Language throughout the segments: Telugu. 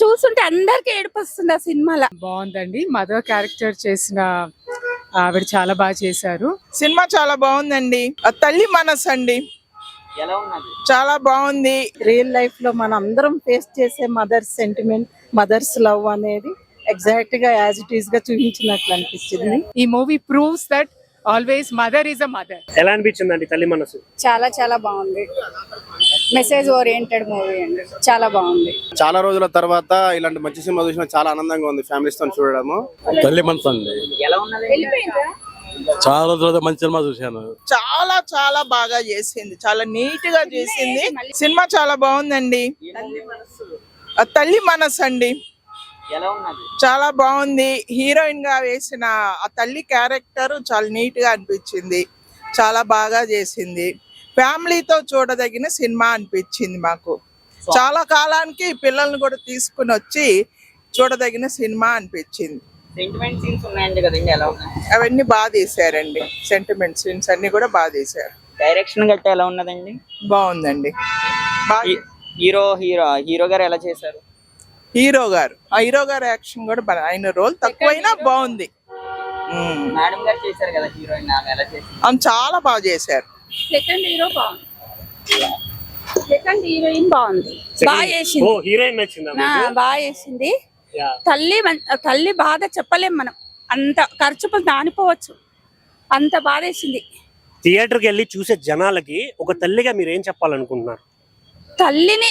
చూస్తుంటే అందరికి ఏడుపు వస్తుంది ఆ సినిమాలో. బాగుందండి. మదర్ క్యారెక్టర్ చేసిన ఆవిడ చాలా బాగా చేశారు. సినిమా చాలా బాగుందండి. ఆ తల్లి మనసు అండి, చాలా బాగుంది. రియల్ లైఫ్ లో మన అందరం ఫేస్ చేసే మదర్స్ సెంటిమెంట్, మదర్స్ లవ్ అనేది ఎగ్జాక్ట్ గా యాజ్ ఇట్ ఈస్ గా చూపించినట్లు అనిపించింది. ఈ movie proves that always mother is a mother. ఎలా అనిపించిందండి తల్లి మనసు? చాలా చాలా బాగుంది. మెసేజ్ ఓరియంటెడ్ మూవీ అండి, చాలా బాగుంది. చాలా రోజుల తర్వాత ఇలాంటి మంచి సినిమా చూసిన చాలా ఆనందంగా ఉంది ఫ్యామిలీస్ తో చూడడము. తల్లి మనసు అండి, చాలా రోజుల మంచి సినిమా చూశాను. చాలా చాలా బాగా చేసింది, చాలా నీట్ గా చేసింది. సినిమా చాలా బాగుందండి. ఆ తల్లి మనసు అండి, చాలా బాగుంది. హీరోయిన్ గా వేసిన ఆ తల్లి క్యారెక్టర్ చాలా నీట్ గా అనిపించింది, చాలా బాగా చేసింది. ఫ్యామిలీతో చూడదగిన సినిమా అనిపించింది మాకు. చాలా కాలానికి పిల్లల్ని కూడా తీసుకుని వచ్చి చూడదగిన సినిమా అనిపించింది. అవన్నీ బాగా తీసారండి. సెంటిమెంట్ సీన్స్ అన్ని కూడా బాగా తీసారు. డైరెక్షన్ గట్ట ఎలా ఉన్నదండి? బాగుందండి. హీరో గారు ఎలా చేశారు? హీరో గారు యాక్షన్ కూడా ఆయన రోల్ తక్కువైనా బాగుంది. మేడం గారు చేశారు కదా హీరోయిన్, ఎలా చేశారు? ఆమె చాలా బాగా చేశారు. సెకండ్ హీరో బాగుంది, సెకండ్ హీరోయిన్ బాగుంది, బాగా చేసింది. హీరోయిన్ నచ్చిందా? బాగా చేసింది. తల్లి బాధ చెప్పలేం మనం, అంత ఖర్చు నానిపోవచ్చు, అంత బాధ వేసింది. థియేటర్కి వెళ్ళి చూసే జనాలకి ఒక తల్లిగా మీరు ఏం చెప్పాలనుకుంటున్నారు? తల్లిని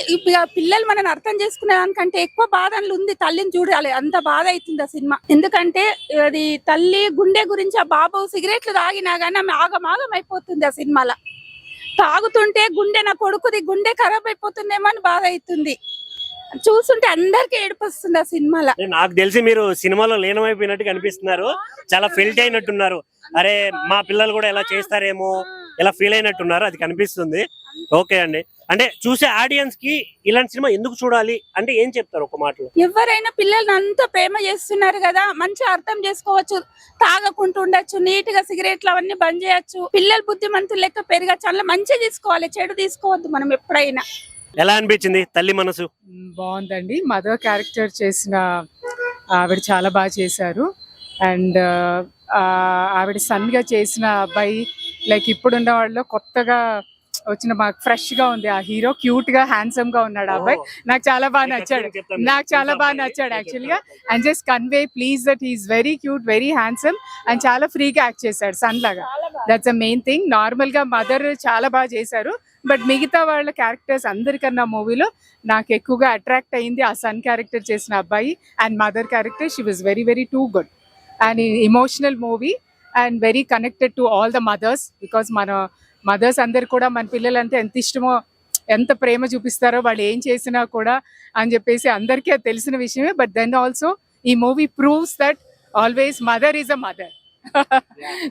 పిల్లలు మనం అర్థం చేసుకునే దానికంటే ఎక్కువ బాధలు ఉంది. తల్లిని చూడాలి, అంత బాధ అవుతుంది ఆ సినిమా. ఎందుకంటే అది తల్లి గుండె గురించి. ఆ బాబు సిగరెట్లు తాగినా గానీ ఆమె ఆగమాగం అయిపోతుంది ఆ సినిమాలో. తాగుతుంటే గుండె, నా కొడుకుది గుండె ఖరాబ్ అయిపోతుందేమో అని బాధ అవుతుంది. చూస్తుంటే అందరికి ఏడుపు వస్తుంది ఆ సినిమాలో. నాకు తెలిసి మీరు సినిమాలో లీనమైపోయినట్టు కనిపిస్తున్నారు, చాలా ఫెల్ట్ అయినట్టున్నారు. అరే మా పిల్లలు కూడా ఎలా చేస్తారేమో, ఎలా ఫీల్ అయినట్టున్నారు, అది కనిపిస్తుంది. ఓకే అండి, అంటే చూసే ఆడియన్స్ కి ఇలాంటి సినిమా ఎందుకు చూడాలి అంటే ఏం చెప్తారు ఒక మాటలో? ఎవరైనా పిల్లల్ని అంత ప్రేమ చేస్తున్నారు కదా, మంచిగా అర్థం చేసుకోవచ్చు, తాగకుండా ఉండొచ్చు, నీట్ గా సిగరెట్లు అవన్నీ బంద్ చేయొచ్చు, పిల్లలు బుద్ధిమంతులు లెక్క పెరగచ్చు. అలా మంచిగా తీసుకోవాలి, చెడు తీసుకోవద్దు మనం ఎప్పుడైనా. ఎలా అనిపించింది తల్లి మనసు? బాగుందండి. మదర్ క్యారెక్టర్ చేసిన ఆవిడ చాలా బాగా చేశారు. అండ్ ఆవిడ సన్ గా చేసిన అబ్బాయి లైక్ ఇప్పుడున్న వాళ్ళు కొత్తగా వచ్చిన మాకు ఫ్రెష్ గా ఉంది. ఆ హీరో క్యూట్ గా హ్యాండ్సమ్ గా ఉన్నాడు. ఆ అబ్బాయి నాకు చాలా బాగా నచ్చాడు యాక్చువల్ గా. And just convey please that he's very cute, very handsome and చాలా ఫ్రీగా యాక్ట్ చేశాడు సన్ లాగా. That's the main thing. Normal గా మదర్ చాలా బాగా చేశారు, బట్ మిగతా వాళ్ళ క్యారెక్టర్స్ అందరికన్నా మూవీలో నాకు ఎక్కువగా అట్రాక్ట్ అయింది ఆ సన్ క్యారెక్టర్ చేసిన అబ్బాయి. And mother character, she was very very too good and emotional movie and very connected to all the mothers. Because మన మదర్స్ అందరు కూడా మన పిల్లలంటే ఎంత ఇష్టమో, ఎంత ప్రేమ చూపిస్తారో వాళ్ళు ఏం చేసినా కూడా అని చెప్పేసి అందరికీ అది తెలిసిన విషయమే. బట్ దెన్ ఆల్సో ఈ movie proves that always mother is a mother.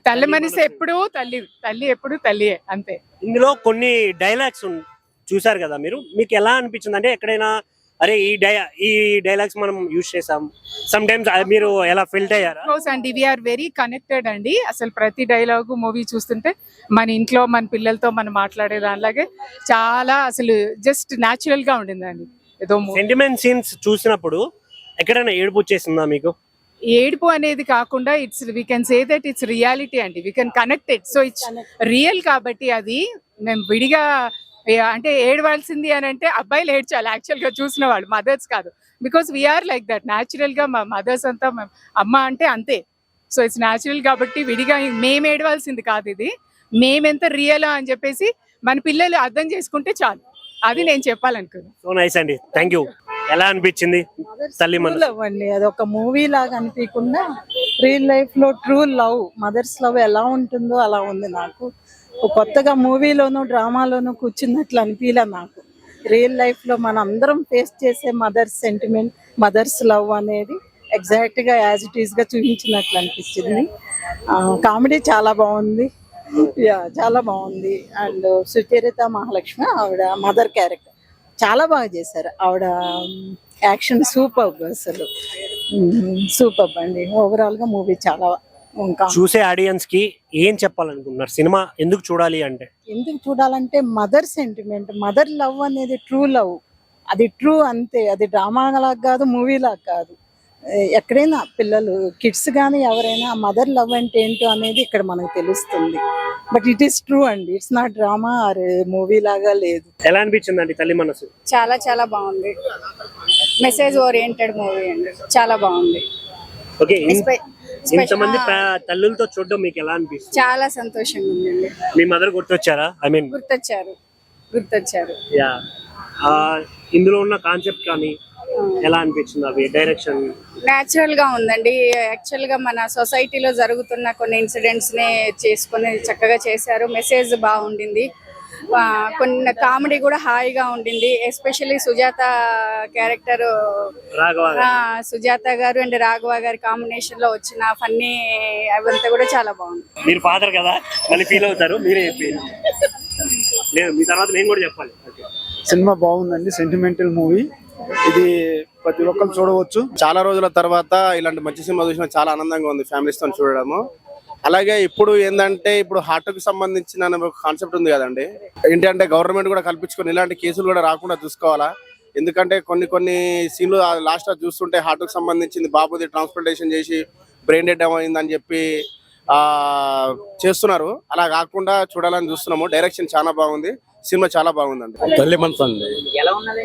తల్లి మనసు ఎప్పుడు తల్లి ఎప్పుడు తల్లియే, అంతే. ఇందులో కొన్ని డైలాగ్స్ చూసారు కదా మీరు, మీకు ఎలా అనిపించింది? అంటే ఎక్కడైనా అరే ఈ డైలాగ్స్ మనం యూజ్ చేసాం సమ్ టైమ్స్, మీరు ఎలా ఫీల్ అయ్యారా? అండి వీఆర్ వెరీ కనెక్టెడ్ అండి. అసలు ప్రతి డైలాగ్ మూవీ చూస్తుంటే మన ఇంట్లో మన పిల్లలతో మనం మాట్లాడే దానిలాగే చాలా అసలు జస్ట్ న్యాచురల్ గా ఉండిందండి. ఏదో సెంటిమెంట్ సీన్స్ చూసినప్పుడు ఎక్కడైనా ఏడుపు వచ్చేసిందా మీకు? ఏడుపు అనేది కాకుండా it's we can say that it's reality అండి. We can connect it. So it's real కాబట్టి అది మేము విడిగా అంటే ఏడవలసింది అని అంటే అబ్బాయిలు ఏడ్చాలి యాక్చువల్ గా చూసిన వాళ్ళు, మదర్స్ కాదు. Because we are like that natural గా. మా మదర్స్ అంతా అమ్మ అంటే అంతే. సో ఇట్స్ న్యాచురల్ కాబట్టి విడిగా మేము ఏడవలసింది కాదు. ఇది మేమెంత రియల్ అని చెప్పేసి మన పిల్లలు అర్థం చేసుకుంటే చాలు, అది నేను చెప్పాలనుకున్నాను. సో నైస్ అండి, థ్యాంక్ యూ. ఎలా అనిపించింది తల్లి మనసు? అండి అది ఒక మూవీ లాగా అనిపించకుండా రియల్ లైఫ్ లో ట్రూ లవ్, మదర్స్ లవ్ ఎలా ఉంటుందో అలా ఉంది. నాకు కొత్తగా మూవీలోను డ్రామాలోను కూర్చున్నట్లు అనిపించలే నాకు. రియల్ లైఫ్ లో మన అందరం ఫేస్ చేసే మదర్స్ సెంటిమెంట్, మదర్స్ లవ్ అనేది ఎగ్జాక్ట్ గా యాజ్ ఇట్ ఈస్ గా చూపించినట్లు అనిపించింది. కామెడీ చాలా బాగుంది, చాలా బాగుంది. అండ్ సుచరిత మహాలక్ష్మి ఆవిడ మదర్ క్యారెక్టర్ చాలా బాగా చేశారు. ఆవిడ యాక్షన్ సూపర్, అసలు సూపర్ అండి. ఓవరాల్ గా మూవీ చాలా. చూసే ఆడియన్స్ కి ఏం చెప్పాలనుకుంటున్నారు? సినిమా ఎందుకు చూడాలి అంటే? ఎందుకు చూడాలంటే మదర్ సెంటిమెంట్, మదర్ లవ్ అనేది ట్రూ లవ్. అది ట్రూ అంతే. అది డ్రామా లాగా కాదు, మూవీ లాగా కాదు. ఎక్కడైనా పిల్లలు కిడ్స్ కానీ ఎవరైనా మదర్ లవ్ అంటే ఏంటో అనేది ఇక్కడ మనకు తెలుస్తుంది. బట్ ఇట్ ఈస్ ట్రూ అండి. It's not drama or movie లాగా లేదు. ఎలా అనిపించిందండి తల్లి మనసు? చాలా చాలా బాగుంది. మెసేజ్ ఓరియంటెడ్ మూవీ అండి, చాలా బాగుంది. ఓకే, ఇంతమంది తల్లులతో చూడడం మీకు ఎలా అనిపిస్తుంది? చాలా సంతోషంగా ఉందండి. మీ మదర్ గుర్తొచ్చారా? ఐ మీన్ గుర్తొచ్చారు. యా, ఇందులో ఉన్న కాన్సెప్ట్ కానీ ఎలా అనిపించింది? అవి డైరెక్షన్ న్యాచురల్ గా ఉందండి. యాక్చువల్ గా మన సొసైటీలో జరుగుతున్న కొన్ని ఇన్సిడెంట్స్ నే చేసుకుని చక్కగా చేశారు. మెసేజ్ బాగుండింది. కొన్ని కామెడీ కూడా హాయిగా ఉండింది. ఎస్పెషల్లీ సుజాత క్యారెక్టర్, సుజాత గారు అండ్ రాఘవ గారి కాంబినేషన్ లో వచ్చిన ఫన్నీ అవంతా కూడా చాలా బాగుంది. మీరు ఫాదర్ కదా, మళ్ళీ ఫీల్ అవుతారు. మీరే లేదు, మీ తర్వాత నేను కూడా చెప్పాలి. సినిమా బాగుందండి, సెంటిమెంటల్ మూవీ. ఇది ప్రతి ఒక్కరు చూడవచ్చు. చాలా రోజుల తర్వాత ఇలాంటి మంచి సినిమా చూసిన చాలా ఆనందంగా ఉంది ఫ్యామిలీస్తో చూడడము. అలాగే ఇప్పుడు ఏంటంటే ఇప్పుడు హార్ట్కి సంబంధించిన ఒక కాన్సెప్ట్ ఉంది కదండి. ఏంటంటే గవర్నమెంట్ కూడా కల్పించుకొని ఇలాంటి కేసులు కూడా రాకుండా చూసుకోవాలా. ఎందుకంటే కొన్ని సీన్లు లాస్ట్ చూస్తుంటే హార్ట్కి సంబంధించింది బాబుది ట్రాన్స్ప్లాంటేషన్ చేసి బ్రెయిన్ డెడ్ అయిందని చెప్పి చేస్తున్నారు. అలా కాకుండా చూడాలని చూస్తున్నాము. డైరెక్షన్ చాలా బాగుంది, సినిమా చాలా బాగుందండి. తల్లి మనసు అండి. ఎలా ఉన్నది?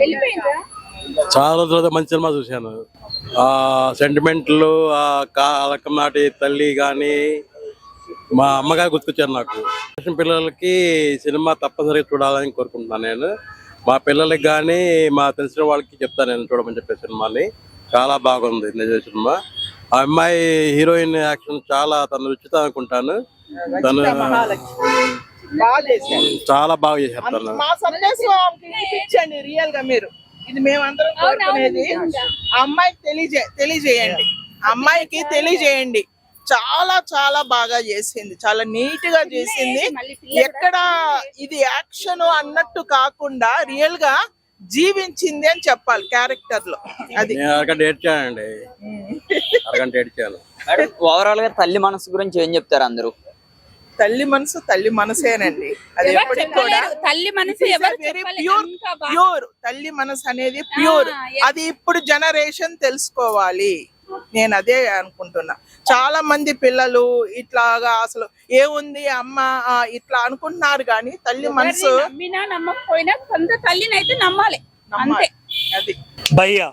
చాలా రోజుల మంచి సినిమా చూశాను. సెంటిమెంట్లు, కాలకం నాటి తల్లి కానీ మా అమ్మగారు గుర్తుకొచ్చారు నాకు. పిల్లలకి సినిమా తప్పనిసరిగా చూడాలని కోరుకుంటున్నాను నేను. మా పిల్లలకి కానీ మా తెలిసిన వాళ్ళకి చెప్తాను నేను చూడమని చెప్పే సినిమాని. చాలా బాగుంది నిజ సినిమా. ఆ అమ్మాయి హీరోయిన్ యాక్షన్ చాలా తను రుచిత అనుకుంటాను. తను చాలా బాగా చేశారు. తను మా సందేశం రియల్ గా మీరు ఇది మేమందరం కోరుకునేది. ఆ అమ్మాయికి తెలియజేయండి, అమ్మాయికి తెలియజేయండి. చాలా చాలా బాగా చేసింది, చాలా నీట్ గా చేసింది. ఎక్కడ ఇది యాక్షన్ అన్నట్టు కాకుండా రియల్ గా జీవించింది అని చెప్పాలి క్యారెక్టర్ లో. అది అరగంట ఏడ్చానండి, అరగంట ఏడ్చాను. ఓవరాల్ గా తల్లి మనసు గురించి ఏం చెప్తారు అందరూ? తల్లి మనసేనండి. అది ఎప్పటికి కూడా తల్లి మనసు వెరీ ప్యూర్. తల్లి మనసు అనేది ప్యూర్. అది ఇప్పుడు జనరేషన్ తెలుసుకోవాలి. నేను అదే అనుకుంటున్నా. చాలా మంది పిల్లలు ఇట్లాగా అసలు ఏముంది అమ్మ ఇట్లా అనుకుంటున్నారు, కానీ తల్లి మనసు నమ్మినా నమ్మకపోయినా కొంత తల్లిని అయితే నమ్మాలి. అది భయ్యా,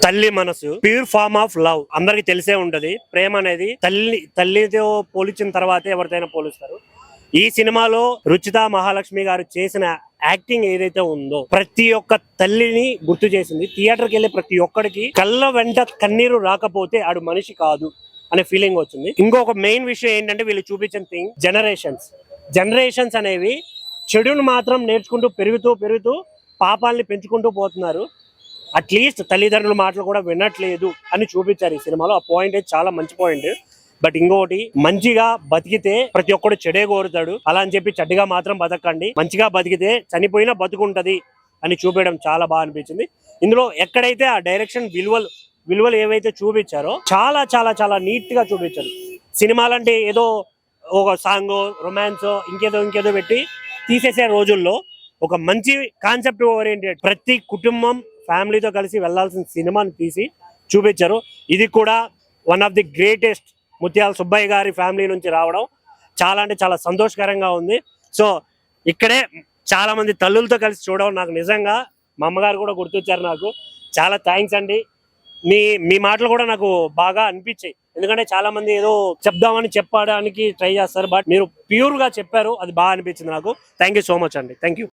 తల్లి మనసు ప్యూర్ ఫార్మ్ ఆఫ్ లవ్. అందరికి తెలిసే ఉంటది. ప్రేమ అనేది తల్లితో పోల్చిన తర్వాతే ఎవరితోనైనా పోలుస్తారు. ఈ సినిమాలో రుచిత మహాలక్ష్మి గారు చేసిన యాక్టింగ్ ఏదైతే ఉందో ప్రతి ఒక్క తల్లిని గుర్తు చేసింది. థియేటర్కి వెళ్ళే ప్రతి ఒక్కడికి కళ్ళ వెంట కన్నీరు రాకపోతే ఆడు మనిషి కాదు అనే ఫీలింగ్ వచ్చింది. ఇంకొక మెయిన్ విషయం ఏంటంటే వీళ్ళు చూపించిన థింగ్ జనరేషన్స్ అనేవి చెడును మాత్రం నేర్చుకుంటూ పెరుగుతూ పాపాలని పెంచుకుంటూ పోతున్నారు. అట్లీస్ట్ తల్లిదండ్రుల మాటలు కూడా వినట్లేదు అని చూపించారు ఈ సినిమాలో. ఆ పాయింట్ అయితే చాలా మంచి పాయింట్. బట్ ఇంకొకటి, మంచిగా బతికితే ప్రతి ఒక్కడు చెడే కోరుతాడు. అలా అని చెప్పి చెడ్డగా మాత్రం బతకండి. మంచిగా బతికితే చనిపోయినా బతుకుంటది అని చూపించడం చాలా బాగా అనిపించింది. ఇందులో ఎక్కడైతే ఆ డైరెక్షన్ విలువలు ఏవైతే చూపించారో చాలా చాలా చాలా నీట్ గా చూపించారు. సినిమాలంటే ఏదో ఒక సాంగ్, రొమాన్స్, ఇంకేదో పెట్టి తీసేసే రోజుల్లో ఒక మంచి కాన్సెప్ట్ ఓరియంటెడ్ ప్రతి కుటుంబం ఫ్యామిలీతో కలిసి వెళ్లాల్సిన సినిమాని తీసి చూపించారు. ఇది కూడా వన్ ఆఫ్ ది గ్రేటెస్ట్. ముత్యాల సుబ్బయ్య గారి ఫ్యామిలీ నుంచి రావడం చాలా అంటే చాలా సంతోషకరంగా ఉంది. సో ఇక్కడే చాలా మంది తల్లులతో కలిసి చూడడం నాకు నిజంగా మా అమ్మగారు కూడా గుర్తొచ్చారు. నాకు చాలా థ్యాంక్స్ అండి. మీ మాటలు కూడా నాకు బాగా అనిపించాయి. ఎందుకంటే చాలా మంది ఏదో చెప్దామని చెప్పడానికి ట్రై చేస్తారు, బట్ మీరు ప్యూర్ గా చెప్పారు. అది బాగా అనిపించింది నాకు. థ్యాంక్ యూ సో మచ్ అండి. Thank you.